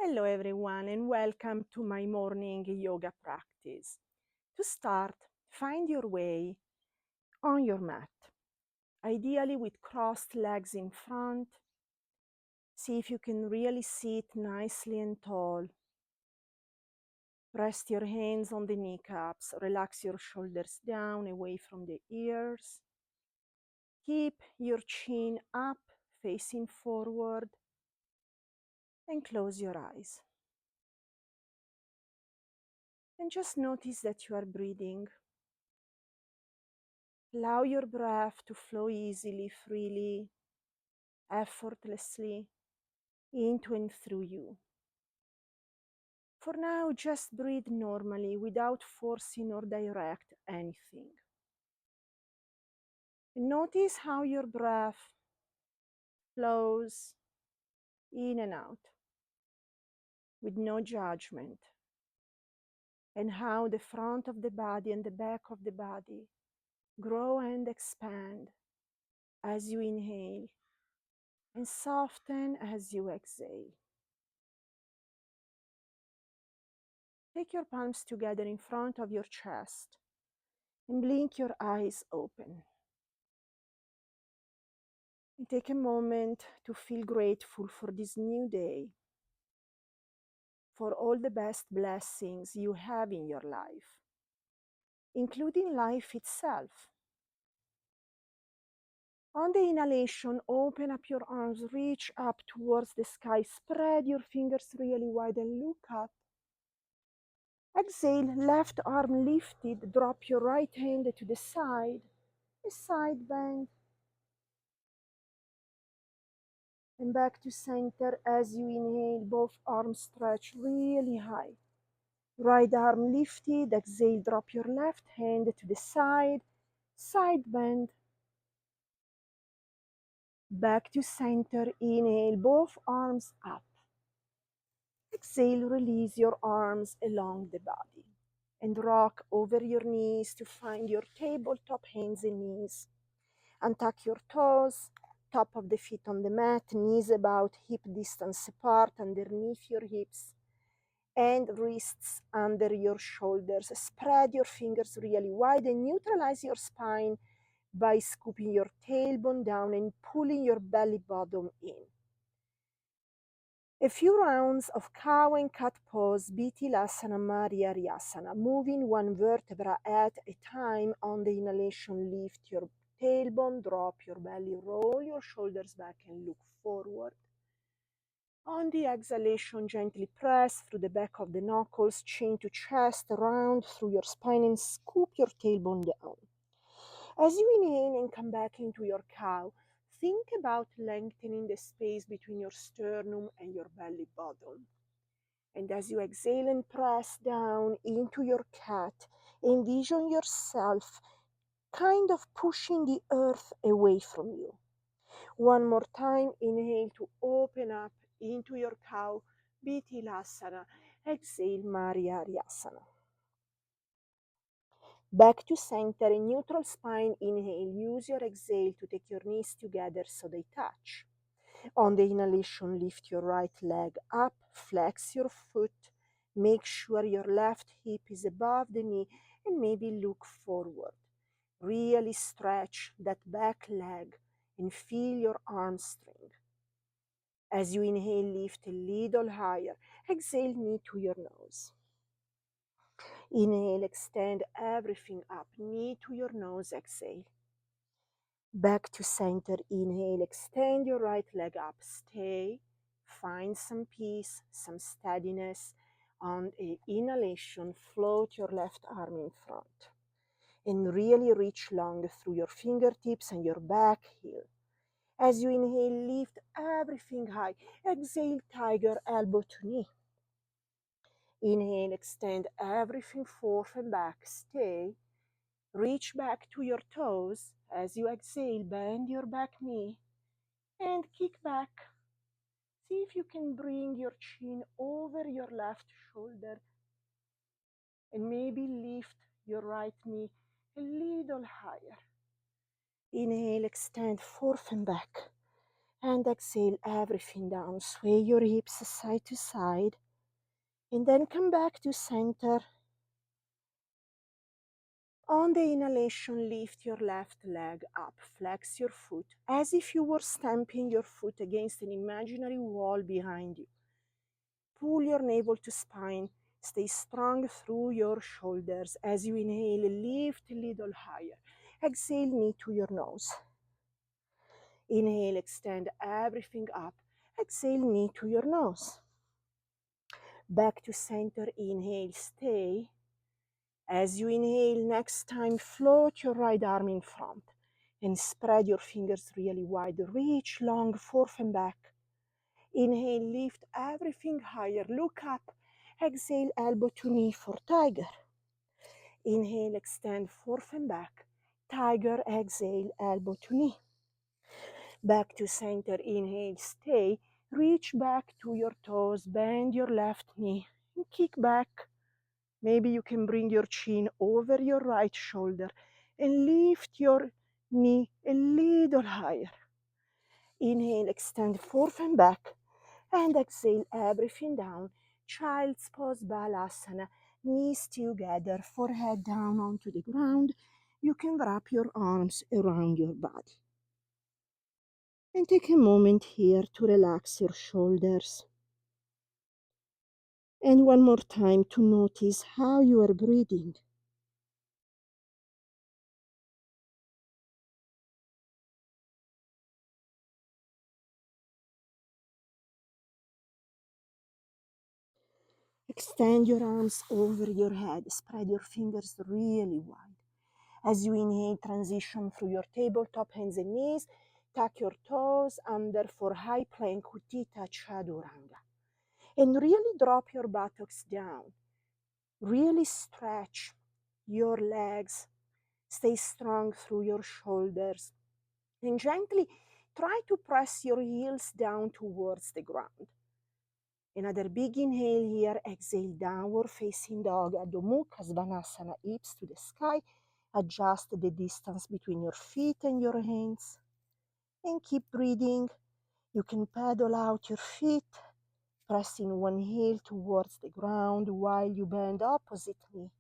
Hello everyone and welcome to my morning yoga practice. To start, find your way on your mat, ideally with crossed legs in front. See if you can really sit nicely and tall. Rest your hands on the kneecaps, relax your shoulders down away from the ears. Keep your chin up, facing forward, and close your eyes. And just notice that you are breathing. Allow your breath to flow easily, freely, effortlessly into and through you. For now, just breathe normally without forcing or direct anything. And notice how your breath flows in and out with no judgment, and how the front of the body and the back of the body grow and expand as you inhale and soften as you exhale. Take your palms together in front of your chest and blink your eyes open. And take a moment to feel grateful for this new day, for all the best blessings you have in your life, including life itself. On the inhalation, open up your arms, reach up towards the sky, spread your fingers really wide and look up. Exhale, left arm lifted, drop your right hand to the side, a side bend. And back to center as you inhale, both arms stretch really high. Right arm lifted, exhale, drop your left hand to the side, side bend. Back to center, inhale, both arms up. Exhale, release your arms along the body. And rock over your knees to find your tabletop, hands and knees. Untuck your toes, top of the feet on the mat, knees about hip distance apart underneath your hips, and wrists under your shoulders. Spread your fingers really wide and neutralize your spine by scooping your tailbone down and pulling your belly bottom in. A few rounds of cow and cat pose, Bitilasana Mariaryasana, moving one vertebra at a time. On the inhalation, lift your tailbone, drop your belly, roll your shoulders back and look forward. On the exhalation, gently press through the back of the knuckles, chin to chest, round through your spine and scoop your tailbone down. As you inhale and come back into your cow, think about lengthening the space between your sternum and your belly button. And as you exhale and press down into your cat, envision yourself kind of pushing the earth away from you. One more time, inhale to open up into your cow, Bitilasana. Exhale, Mariaryasana. Back to center, a neutral spine, inhale. Use your exhale to take your knees together so they touch. On the inhalation, lift your right leg up, flex your foot. Make sure your left hip is above the knee and maybe look forward. Really stretch that back leg and feel your arm string. As you inhale, lift a little higher. Exhale, knee to your nose. Inhale, extend everything up, knee to your nose, exhale. Back to center, inhale, extend your right leg up, stay, find some peace, some steadiness. On the inhalation, float your left arm in front and really reach long through your fingertips and your back heel. As you inhale, lift everything high. Exhale, tiger, elbow to knee. Inhale, extend everything forth and back, stay. Reach back to your toes. As you exhale, bend your back knee and kick back. See if you can bring your chin over your left shoulder and maybe lift your right knee a little higher. Inhale, extend forth and back. And exhale everything down. Sway your hips side to side. And then come back to center. On the inhalation, lift your left leg up. Flex your foot as if you were stamping your foot against an imaginary wall behind you. Pull your navel to spine. Stay strong through your shoulders. As you inhale, lift a little higher. Exhale, knee to your nose. Inhale, extend everything up. Exhale, knee to your nose. Back to center, inhale, stay. As you inhale, next time, float your right arm in front and spread your fingers really wide. Reach long, forth and back. Inhale, lift everything higher. Look up. Exhale, elbow to knee for tiger. Inhale, extend forth and back. Tiger, exhale, elbow to knee. Back to center, inhale, stay. Reach back to your toes, bend your left knee and kick back. Maybe you can bring your chin over your right shoulder and lift your knee a little higher. Inhale, extend forth and back. And exhale everything down. Child's pose, balasana. Knees together, forehead down onto the ground. You can wrap your arms around your body. And take a moment here to relax your shoulders. And one more time to notice how you are breathing. Extend your arms over your head. Spread your fingers really wide. As you inhale, transition through your tabletop, hands and knees. Tuck your toes under for high plank, Utthita Chaturanga. And really drop your buttocks down. Really stretch your legs. Stay strong through your shoulders. And gently try to press your heels down towards the ground. Another big inhale here. Exhale, downward facing dog, Adho Mukha Svanasana, hips to the sky. Adjust the distance between your feet and your hands. And keep breathing. You can pedal out your feet, pressing one heel towards the ground while you bend opposite knee.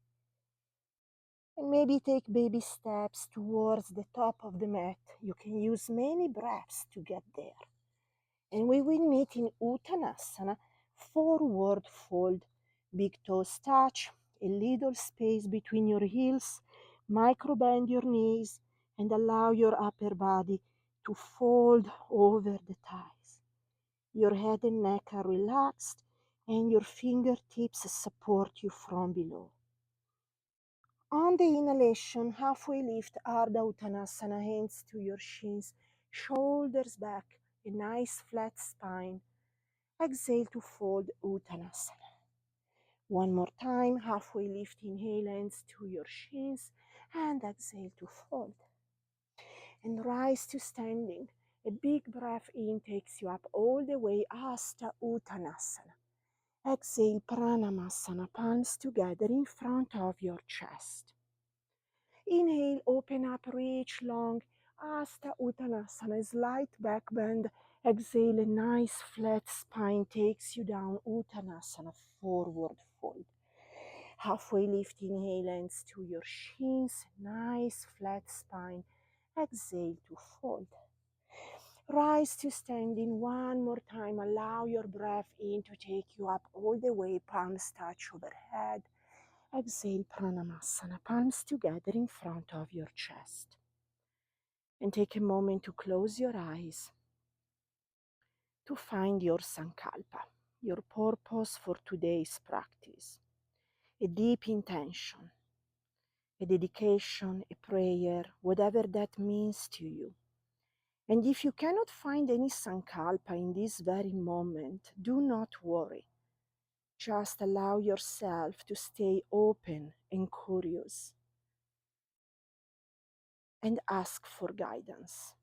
And maybe take baby steps towards the top of the mat. You can use many breaths to get there. And we will meet in Uttanasana, forward fold. Big toes touch, a little space between your heels, micro bend your knees, and allow your upper body to fold over the thighs. Your head and neck are relaxed, and your fingertips support you from below. On the inhalation, halfway lift Ardha Uttanasana, hands to your shins, shoulders back, a nice flat spine. Exhale to fold Uttanasana. One more time, halfway lift, inhale, hands to your shins, and exhale to fold. And rise to standing. A big breath in takes you up all the way, Hasta Uttanasana. Exhale, Pranamasana, palms together in front of your chest. Inhale, open up, reach long, Hasta Uttanasana, slight back bend. Exhale, a nice flat spine takes you down, Uttanasana, forward fold. Halfway lift, inhale, hands to your shins, nice flat spine. Exhale to fold. Rise to standing one more time. Allow your breath in to take you up all the way, palms touch overhead. Exhale, Pranamasana, palms together in front of your chest. And take a moment to close your eyes, to find your sankalpa, your purpose for today's practice. A deep intention, a dedication, a prayer, whatever that means to you. And if you cannot find any sankalpa in this very moment, do not worry. Just allow yourself to stay open and curious and ask for guidance.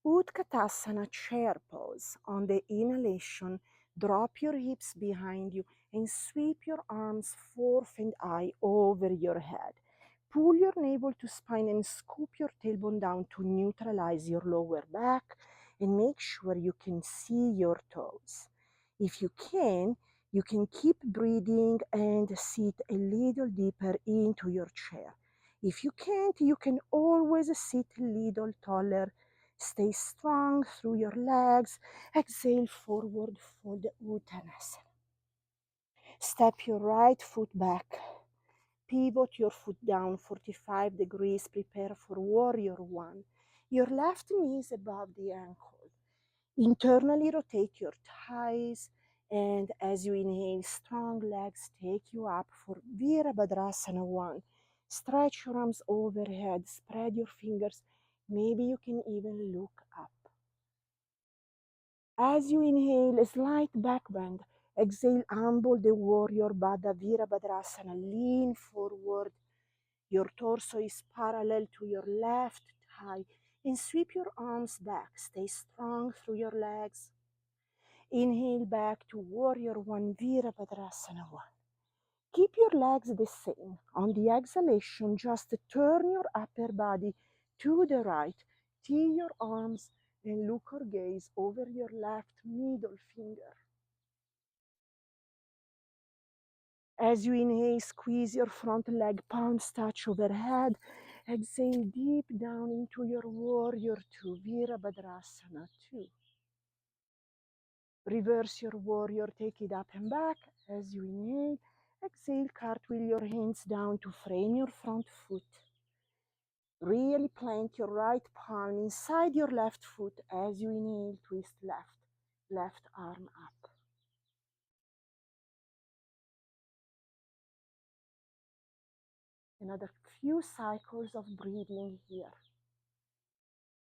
Utkatasana, chair pose. On the inhalation, drop your hips behind you and sweep your arms forth and eye over your head. Pull your navel to spine and scoop your tailbone down to neutralize your lower back. and make sure you can see your toes. If you can keep breathing and sit a little deeper into your chair. If you can't, you can always sit a little taller. Stay strong through your legs. Exhale, forward fold, Uttanasana. Step your right foot back. Pivot your foot down 45 degrees. Prepare for warrior one. Your left knee is above the ankle. Internally rotate your thighs, and as you inhale, strong legs take you up for Virabhadrasana 1. Stretch your arms overhead, spread your fingers. Maybe you can even look up. As you inhale, a slight back bend. Exhale, humble the warrior Baddha Virabhadrasana. Lean forward. Your torso is parallel to your left thigh. And sweep your arms back. Stay strong through your legs. Inhale back to warrior one, Virabhadrasana 1. Keep your legs the same. On the exhalation, just turn your upper body to the right. Tee your arms and look or gaze over your left middle finger. As you inhale, squeeze your front leg, palms touch overhead. Exhale deep down into your warrior two, Virabhadrasana 2. Reverse your warrior, take it up and back. As you inhale, exhale, cartwheel your hands down to frame your front foot. Really plant your right palm inside your left foot. As you inhale, twist left arm up. Another few cycles of breathing here.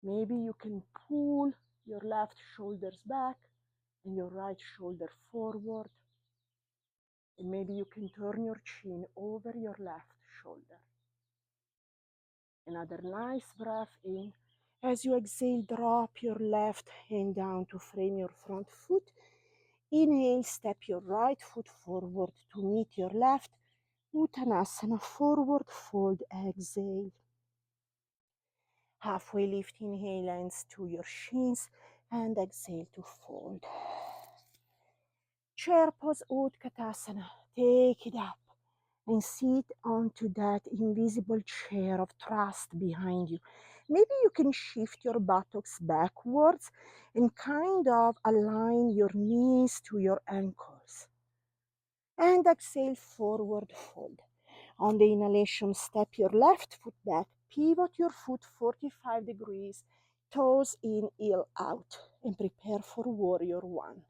Maybe you can pull your left shoulders back and your right shoulder forward. And maybe you can turn your chin over your left shoulder. Another nice breath in. As you exhale, drop your left hand down to frame your front foot. Inhale, step your right foot forward to meet your left. Uttanasana, forward fold, exhale. Halfway lift, inhale, hands to your shins, and exhale to fold. Chair pose, Utkatasana. Take it up and sit onto that invisible chair of trust behind you. Maybe you can shift your buttocks backwards and kind of align your knees to your ankles. And exhale, forward fold. On the inhalation, step your left foot back, pivot your foot 45 degrees, toes in, heel out, and prepare for warrior one.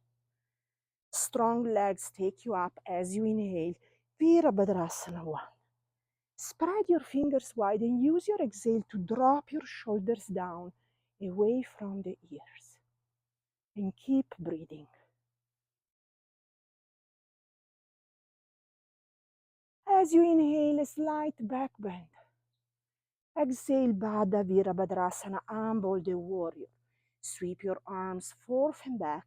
Strong legs take you up as you inhale, Virabhadrasana 1. Spread your fingers wide and use your exhale to drop your shoulders down, away from the ears. And keep breathing. As you inhale, a slight back bend. Exhale, Baddha Virabhadrasana, humble the warrior. Sweep your arms forth and back.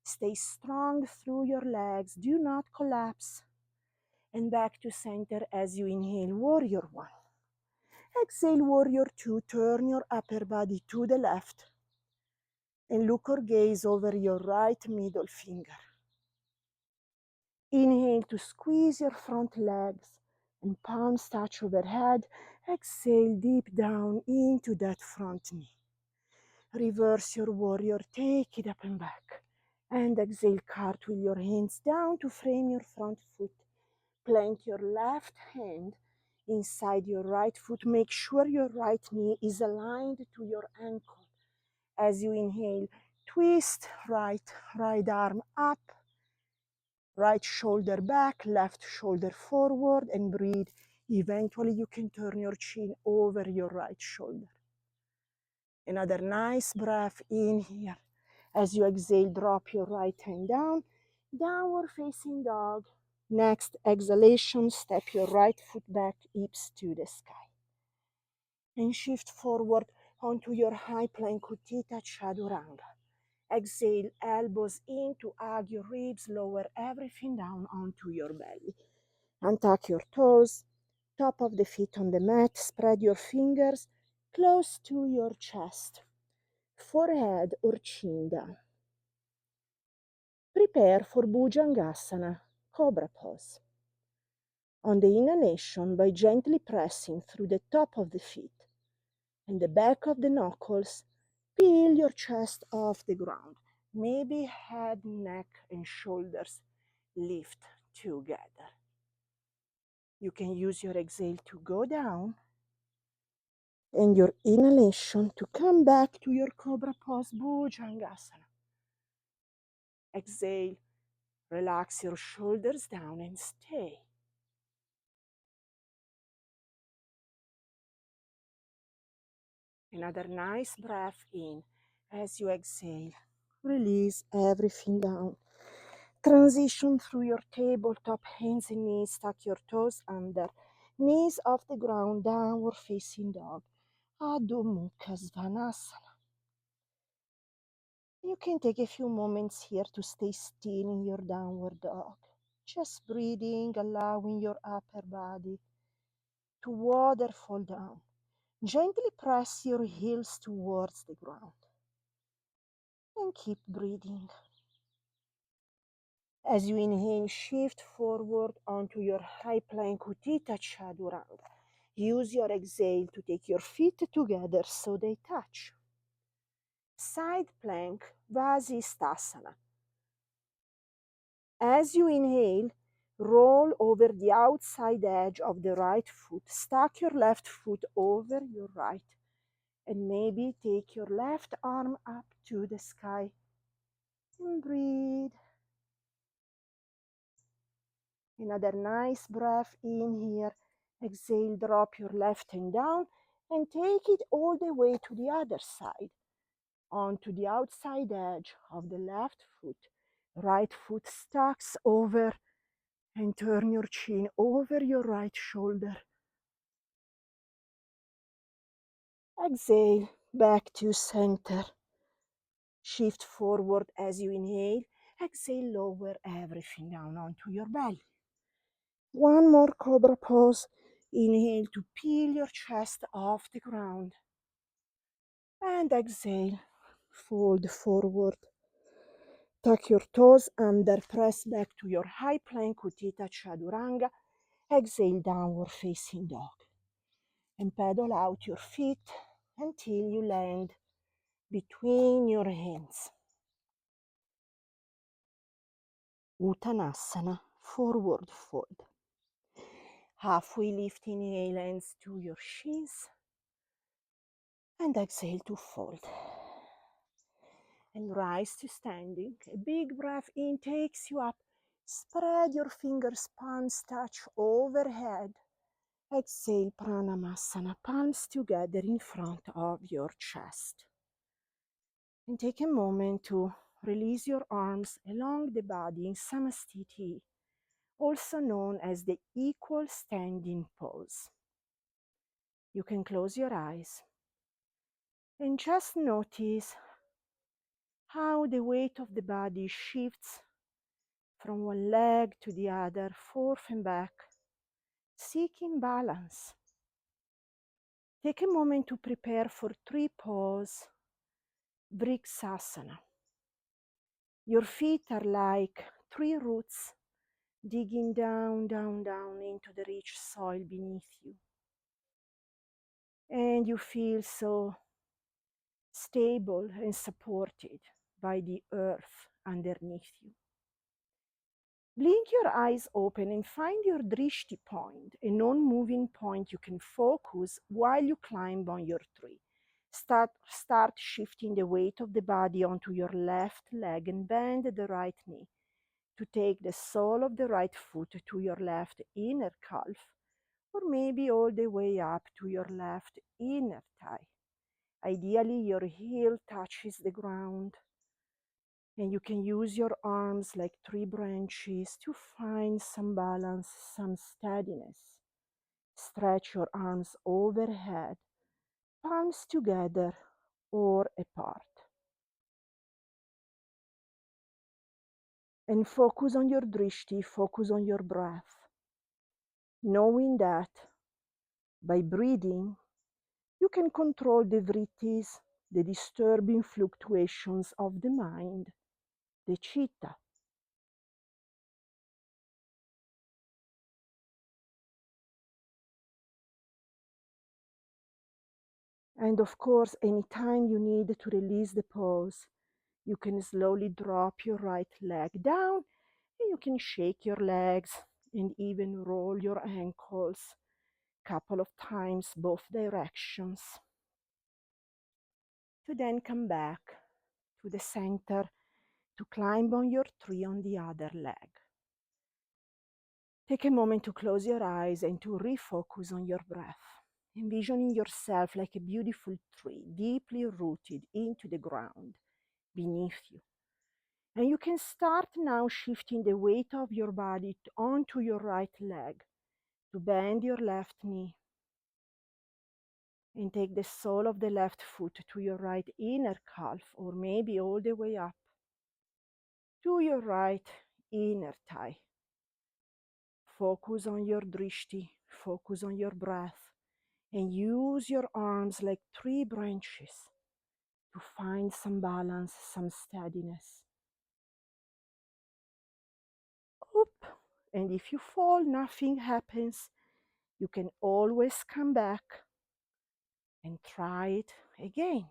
Stay strong through your legs. Do not collapse. And back to center as you inhale, warrior one. Exhale, warrior two. Turn your upper body to the left. And look or gaze over your right middle finger. Inhale to squeeze your front legs and palms touch overhead. Exhale deep down into that front knee. Reverse your warrior, take it up and back. And exhale, cartwheel your hands down to frame your front foot. Plant your left hand inside your right foot. Make sure your right knee is aligned to your ankle. As you inhale, twist right arm up, right shoulder back, left shoulder forward, and breathe. Eventually, you can turn your chin over your right shoulder. Another nice breath in here. As you exhale, drop your right hand down, downward facing dog. Next exhalation, step your right foot back, hips to the sky. And shift forward onto your high plank, Utthita Chaturanga. Exhale, elbows in to hug your ribs, lower everything down onto your belly. Untuck your toes, top of the feet on the mat, spread your fingers close to your chest. forehead or chin down. Prepare for Bhujangasana, Cobra pose. On the inhalation, by gently pressing through the top of the feet and the back of the knuckles, peel your chest off the ground. Maybe head, neck, and shoulders lift together. You can use your exhale to go down and your inhalation to come back to your Cobra pose, Bhujangasana. Exhale, relax your shoulders down and stay. Another nice breath in. As you exhale, release everything down. Transition through your tabletop, hands and knees, tuck your toes under, knees off the ground, downward facing dog. Adho Mukha Svanasana. You can take a few moments here to stay still in your downward dog. Just breathing, allowing your upper body to waterfall down. Gently press your heels towards the ground and keep breathing. As you inhale, shift forward onto your high plank, Utthita Chaturanga. Use your exhale to take your feet together so they touch. Side plank, Vasisthasana. As you inhale, roll over the outside edge of the right foot. Stack your left foot over your right. And maybe take your left arm up to the sky. And breathe. Another nice breath in here. Exhale, drop your left hand down and take it all the way to the other side. Onto the outside edge of the left foot. Right foot stacks over and turn your chin over your right shoulder. Exhale, back to center. Shift forward as you inhale. Exhale, lower everything down onto your belly. One more Cobra pose. Inhale to peel your chest off the ground. And exhale, fold forward. Tuck your toes under, press back to your high plank, Utthita Chaturanga. Exhale, downward facing dog. And pedal out your feet until you land between your hands. Uttanasana, forward fold. Halfway lift, inhale, hands to your shins. And exhale to fold. And rise to standing. A big breath in takes you up. Spread your fingers, palms touch overhead. Exhale, Pranamasana, palms together in front of your chest. And take a moment to release your arms along the body in Samastiti, also known as the equal standing pose. You can close your eyes and just notice how the weight of the body shifts from one leg to the other, forth and back, seeking balance. Take a moment to prepare for tree pose, Vriksasana. Your feet are like tree roots digging down, down, down into the rich soil beneath you. And you feel so stable and supported by the earth underneath you. Blink your eyes open and find your drishti point, a non-moving point you can focus while you climb on your tree. Start shifting the weight of the body onto your left leg and bend the right knee to take the sole of the right foot to your left inner calf, or maybe all the way up to your left inner thigh. Ideally, your heel touches the ground. And you can use your arms like tree branches to find some balance, some steadiness. Stretch your arms overhead, palms together or apart. And focus on your drishti, focus on your breath. Knowing that by breathing, you can control the vrittis the disturbing fluctuations of the mind, the chitta. And of course, anytime you need to release the pose, you can slowly drop your right leg down and you can shake your legs and even roll your ankles a couple of times both directions. To then come back to the center to climb on your tree on the other leg. Take a moment to close your eyes and to refocus on your breath, envisioning yourself like a beautiful tree deeply rooted into the ground beneath you. And you can start now shifting the weight of your body onto your right leg to bend your left knee and take the sole of the left foot to your right inner calf, or maybe all the way up to your right inner thigh. Focus on your drishti, focus on your breath, and use your arms like tree branches to find some balance, some steadiness. Oop. And if you fall, nothing happens. You can always come back and try it again.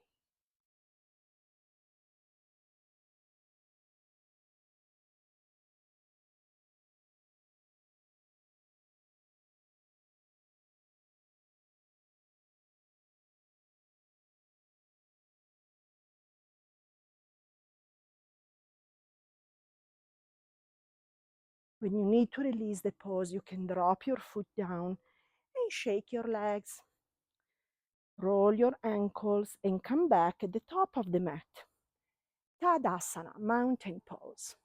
When you need to release the pose, you can drop your foot down and shake your legs. Roll your ankles and come back at the top of the mat. Tadasana, mountain pose.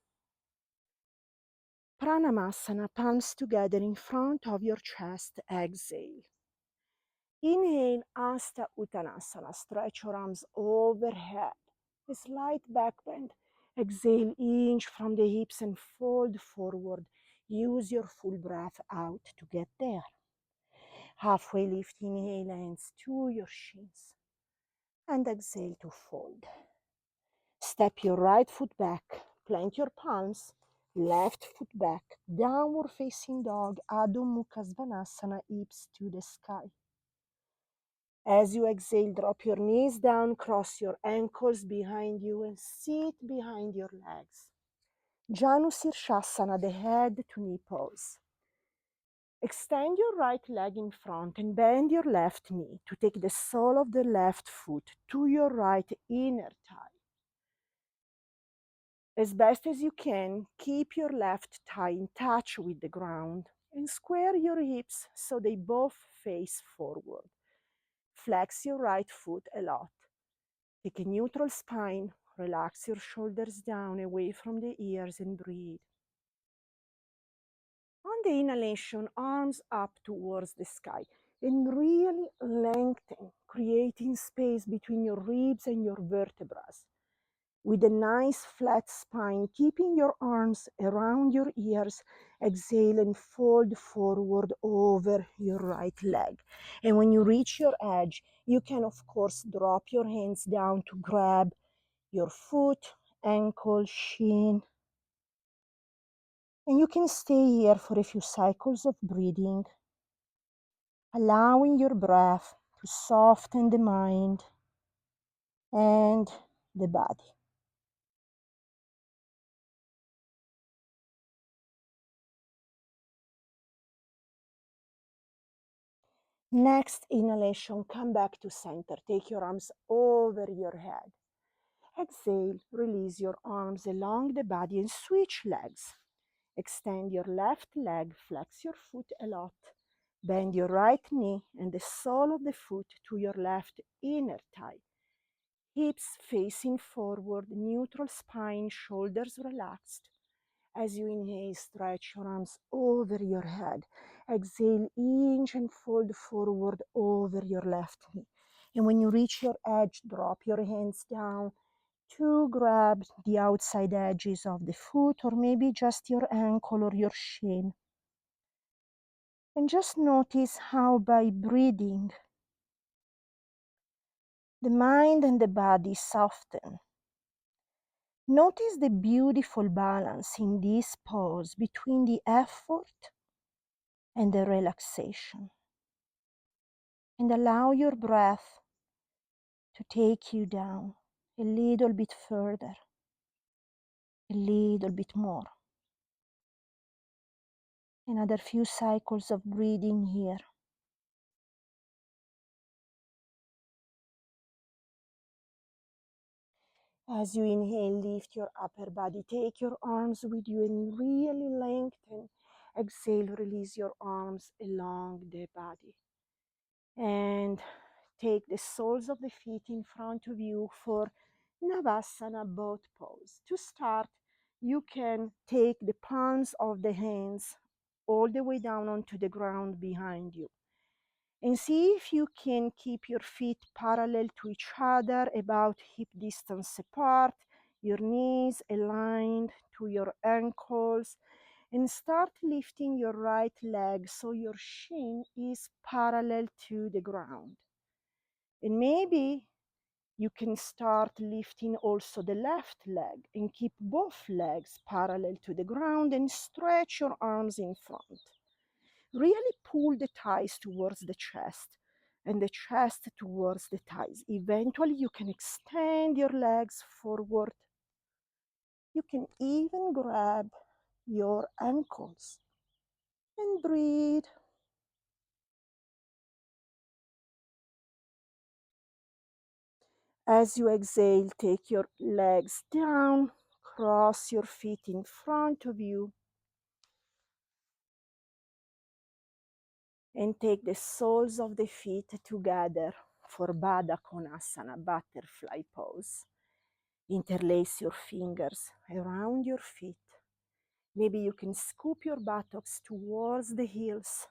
Pranamasana, palms together in front of your chest. Exhale. Inhale, Hasta Uttanasana. Stretch your arms overhead. A slight back bend. Exhale, inch from the hips and fold forward. Use your full breath out to get there. Halfway lift, inhale, hands to your shins. And exhale to fold. Step your right foot back. Plant your palms. Left foot back. Downward facing dog. Adho Mukha Svanasana, hips to the sky. As you exhale, drop your knees down, cross your ankles behind you, and sit behind your legs. Janu Sirshasana, the head to knee pose. Extend your right leg in front and bend your left knee to take the sole of the left foot to your right inner thigh. As best as you can, keep your left thigh in touch with the ground and square your hips so they both face forward. Flex your right foot a lot. Take a neutral spine, relax your shoulders down away from the ears and breathe. On the inhalation, arms up towards the sky and really lengthen, creating space between your ribs and your vertebrae. With a nice flat spine, keeping your arms around your ears, exhale and fold forward over your right leg. And when you reach your edge, you can of course drop your hands down to grab your foot, ankle, shin. And you can stay here for a few cycles of breathing, allowing your breath to soften the mind and the body. Next inhalation, come back to center. Take your arms over your head. Exhale, release your arms along the body and switch legs. Extend your left leg, flex your foot a lot. Bend your right knee and the sole of the foot to your left inner thigh. Hips facing forward, neutral spine, shoulders relaxed. As you inhale, stretch your arms over your head. Exhale, inch and fold forward over your left knee. And when you reach your edge, drop your hands down to grab the outside edges of the foot, or maybe just your ankle or your shin. And just notice how by breathing The mind and the body soften. Notice the beautiful balance in this pose between the effort and the relaxation. And allow your breath to take you down a little bit further, a little bit more. Another few cycles of breathing here. As you inhale, lift your upper body. Take your arms with you and really lengthen. Exhale, release your arms along the body. And take the soles of the feet in front of you for Navasana boat pose. To start, you can take the palms of the hands all the way down onto the ground behind you. And see if you can keep your feet parallel to each other, about hip distance apart, your knees aligned to your ankles, and start lifting your right leg so your shin is parallel to the ground. And maybe you can start lifting also the left leg and keep both legs parallel to the ground and stretch your arms in front. Really pull the thighs towards the chest and the chest towards the thighs. Eventually, you can extend your legs forward. You can even grab your ankles and breathe. As you exhale, take your legs down, cross your feet in front of you, and take the soles of the feet together for Baddha Konasana, butterfly pose. Interlace your fingers around your feet. Maybe you can scoop your buttocks towards the heels.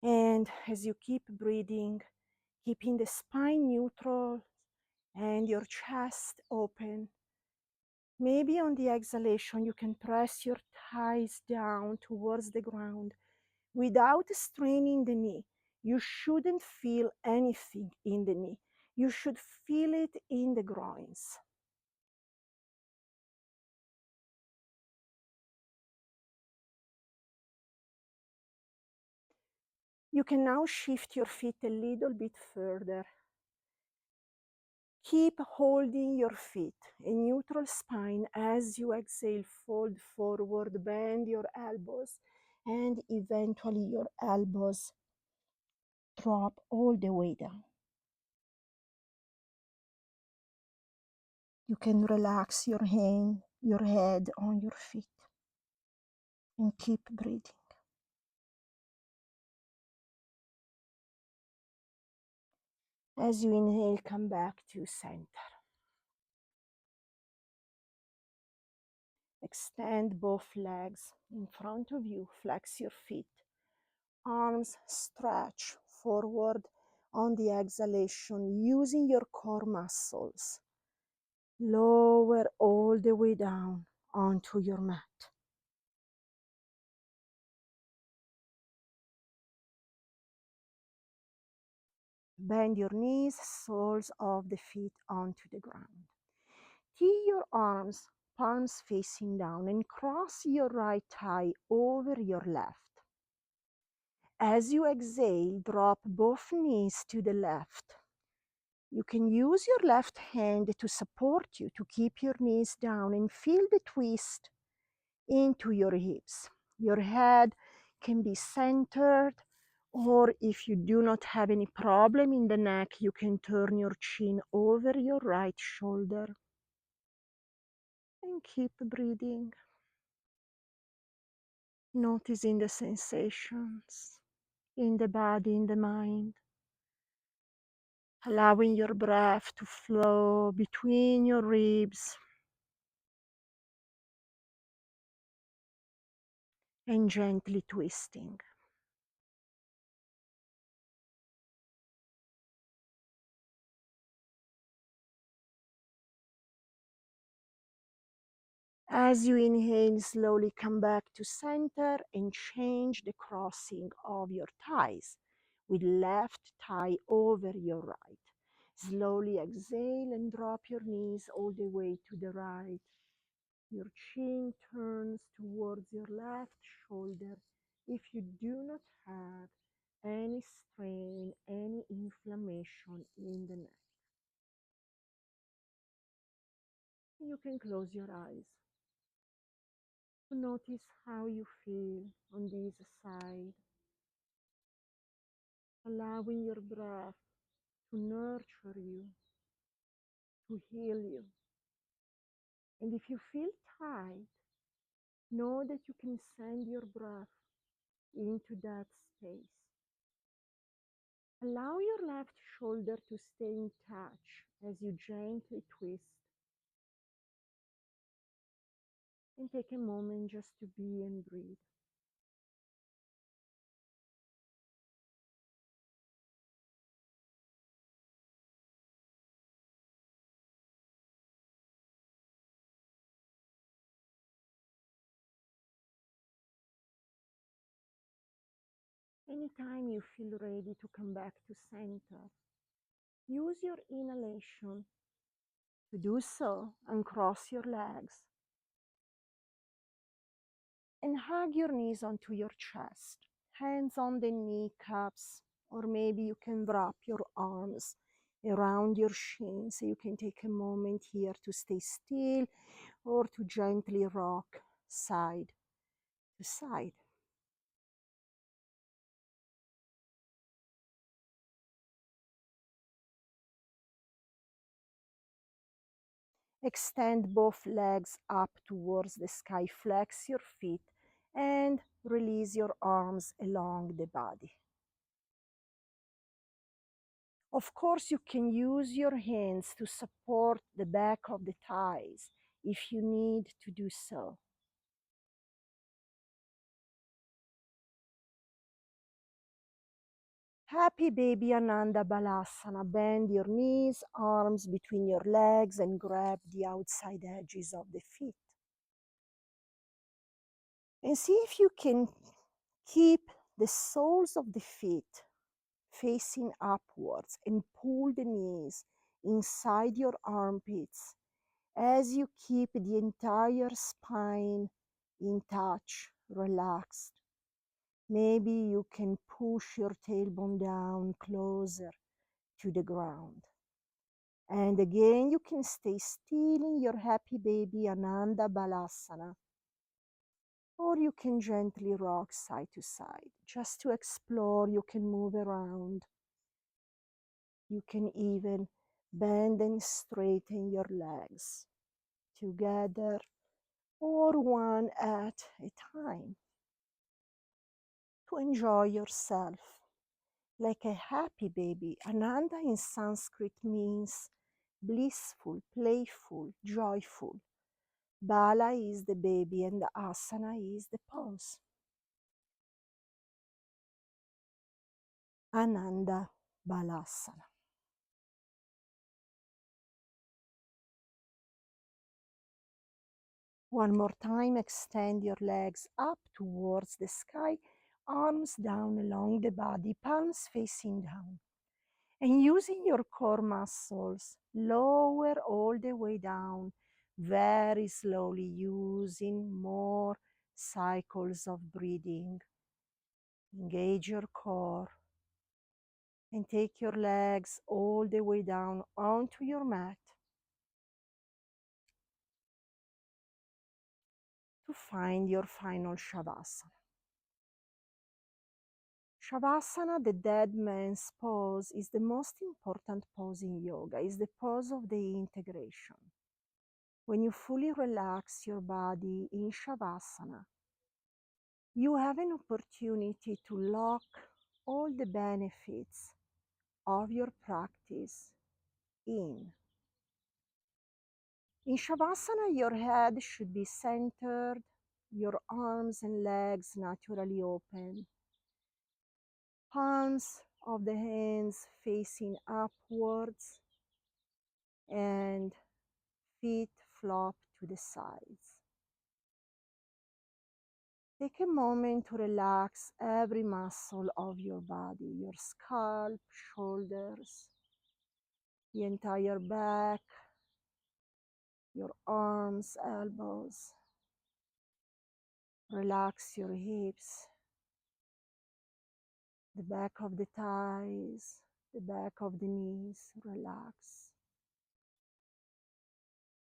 And as you keep breathing, keeping the spine neutral and your chest open, maybe on the exhalation, you can press your thighs down towards the ground without straining the knee. You shouldn't feel anything in the knee. You should feel it in the groins. You can now shift your feet a little bit further. Keep holding your feet, a neutral spine. As you exhale, fold forward, bend your elbows, and eventually your elbows drop all the way down. You can relax your head on your feet, and keep breathing. As you inhale, come back to center. Extend both legs in front of you, flex your feet. Arms stretch forward on the exhalation, using your core muscles. Lower all the way down onto your mat. Bend your knees, soles of the feet onto the ground. Tee your arms, palms facing down, and cross your right thigh over your left. As you exhale, drop both knees to the left. You can use your left hand to support you, to keep your knees down, and feel the twist into your hips. Your head can be centered, or if you do not have any problem in the neck, you can turn your chin over your right shoulder. And keep breathing, noticing the sensations in the body, in the mind. Allowing your breath to flow between your ribs and gently twisting. As you inhale, slowly come back to center and change the crossing of your thighs with left thigh over your right. Slowly exhale and drop your knees all the way to the right. Your chin turns towards your left shoulder. If you do not have any strain, any inflammation in the neck, you can close your eyes to notice how you feel on this side, allowing your breath to nurture you, to heal you. And if you feel tight, know that you can send your breath into that space. Allow your left shoulder to stay in touch as you gently twist. And take a moment just to be and breathe. Anytime you feel ready to come back to center, use your inhalation to do so and cross your legs. And hug your knees onto your chest, hands on the kneecaps, or maybe you can wrap your arms around your shins. So you can take a moment here to stay still or to gently rock side to side. Extend both legs up towards the sky, flex your feet, and release your arms along the body. Of course, you can use your hands to support the back of the thighs if you need to do so. Happy baby Ananda Balasana. Bend your knees, arms between your legs, and grab the outside edges of the feet. And see if you can keep the soles of the feet facing upwards and pull the knees inside your armpits as you keep the entire spine in touch, relaxed. Maybe you can push your tailbone down closer to the ground. And again, you can stay still in your happy baby Ananda Balasana. Or you can gently rock side to side. Just to explore, you can move around. You can even bend and straighten your legs together or one at a time to enjoy yourself like a happy baby. Ananda in Sanskrit means blissful, playful, joyful. Bala is the baby and the asana is the pose. Ananda Balasana. One more time, extend your legs up towards the sky, arms down along the body, palms facing down. And using your core muscles, lower all the way down, very slowly, using more cycles of breathing. Engage your core and take your legs all the way down onto your mat to find your final Shavasana. Shavasana, the dead man's pose, is the most important pose in yoga. It's the pose of the integration. When you fully relax your body in Shavasana, you have an opportunity to lock all the benefits of your practice in. In Shavasana, your head should be centered, your arms and legs naturally open, palms of the hands facing upwards, and feet flop to the sides. Take a moment to relax every muscle of your body, your scalp, shoulders, the entire back, your arms, elbows. Relax your hips, the back of the thighs, the back of the knees. Relax.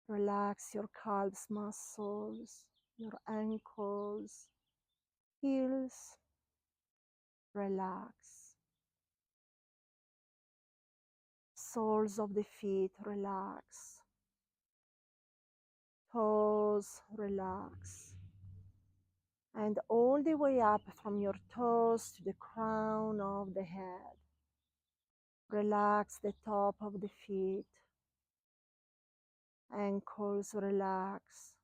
Relax your calves muscles, your ankles, heels. Relax. Soles of the feet, relax. Toes, relax. And all the way up from your toes to the crown of the head. Relax the top of the feet. Ankles, relax.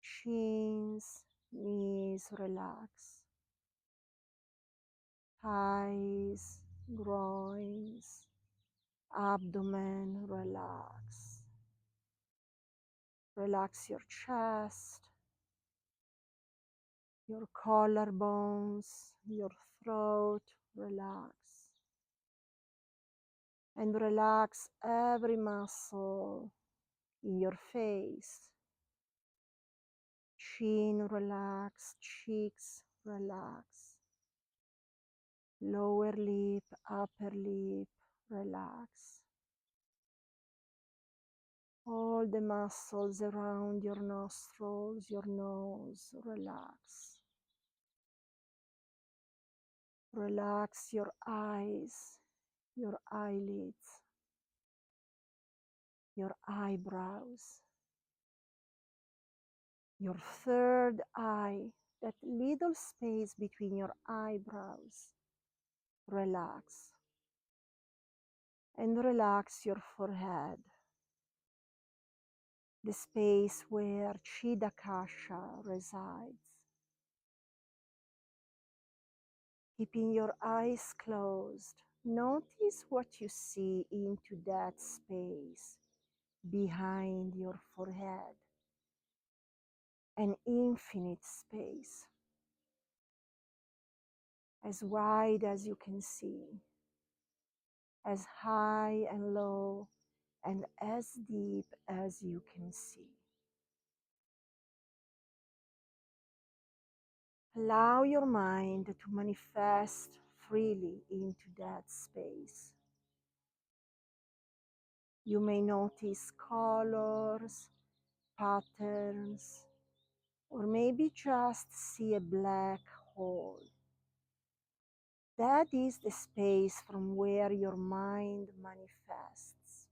Shins, knees, relax. Thighs, groins, abdomen, relax. Relax your chest, your collarbones, your throat, relax. And relax every muscle in your face. Chin, relax. Cheeks, relax. Lower lip, upper lip, relax. All the muscles around your nostrils, your nose, relax. Relax your eyes, your eyelids, your eyebrows, your third eye, that little space between your eyebrows. Relax. And relax your forehead, the space where Chiddakasha resides. Keeping your eyes closed, notice what you see into that space behind your forehead. An infinite space, as wide as you can see, as high and low, and as deep as you can see. Allow your mind to manifest freely into that space. You may notice colors, patterns, or maybe just see a black hole. That is the space from where your mind manifests.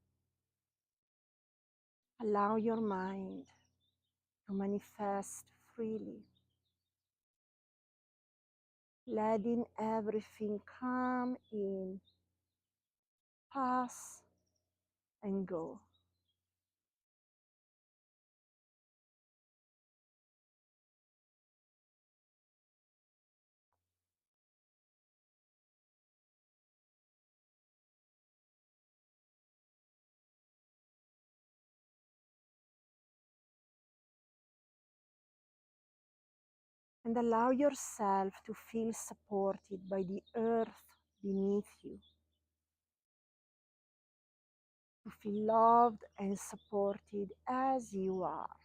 Allow your mind to manifest freely, letting everything come in, pass, and go. And allow yourself to feel supported by the earth beneath you, to feel loved and supported as you are.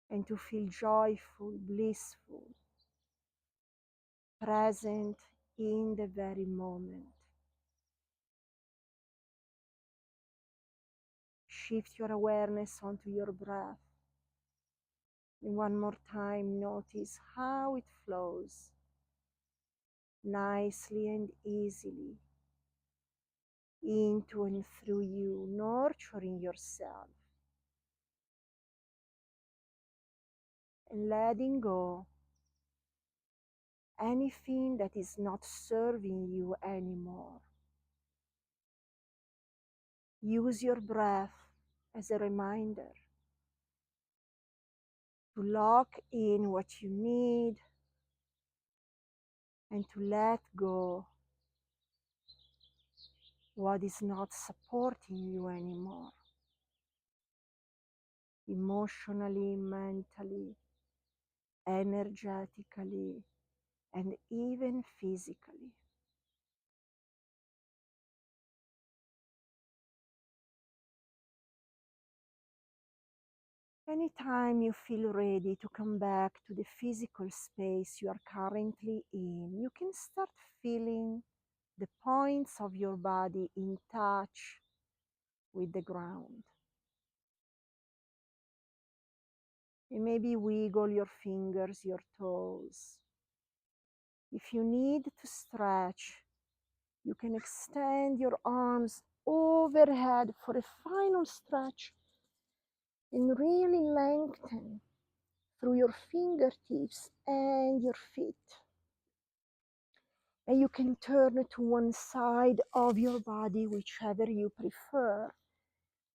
And to feel joyful, blissful, present in the very moment. Shift your awareness onto your breath. And one more time, notice how it flows nicely and easily into and through you, nurturing yourself and letting go anything that is not serving you anymore. Use your breath as a reminder to lock in what you need and to let go what is not supporting you anymore. emotionally, mentally, energetically, and even physically. Anytime you feel ready to come back to the physical space you are currently in, you can start feeling the points of your body in touch with the ground. And maybe wiggle your fingers, your toes. If you need to stretch, you can extend your arms overhead for a final stretch and really lengthen through your fingertips and your feet. And you can turn to one side of your body, whichever you prefer,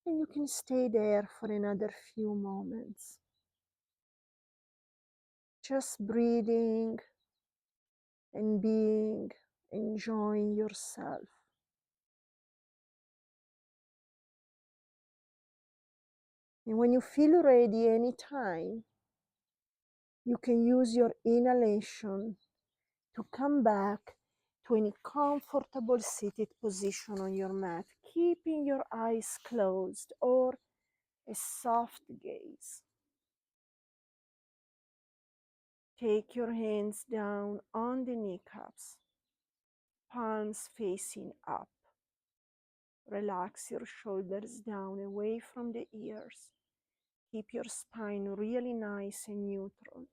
and you can stay there for another few moments. Just breathing and being, enjoying yourself. And when you feel ready anytime, you can use your inhalation to come back to any comfortable seated position on your mat, keeping your eyes closed or a soft gaze. Take your hands down on the kneecaps, palms facing up. Relax your shoulders down away from the ears. Keep your spine really nice and neutral.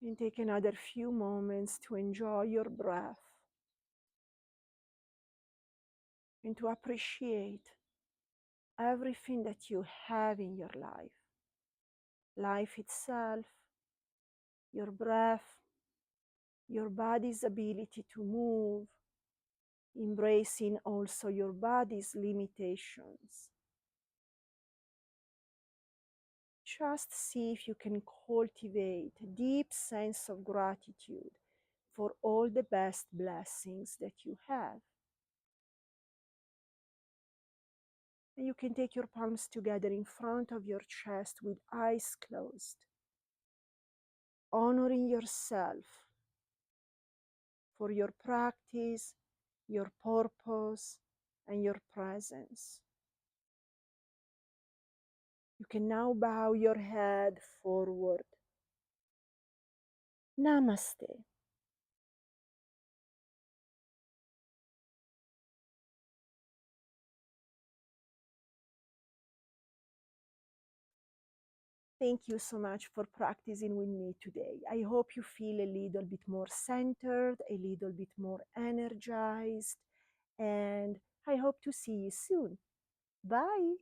And take another few moments to enjoy your breath and to appreciate everything that you have in your life. Life itself, your breath, your body's ability to move, embracing also your body's limitations. Just see if you can cultivate a deep sense of gratitude for all the best blessings that you have. And you can take your palms together in front of your chest with eyes closed, honoring yourself for your practice, your purpose, and your presence. You can now bow your head forward. Namaste. Thank you so much for practicing with me today. I hope you feel a little bit more centered, a little bit more energized, and I hope to see you soon. Bye.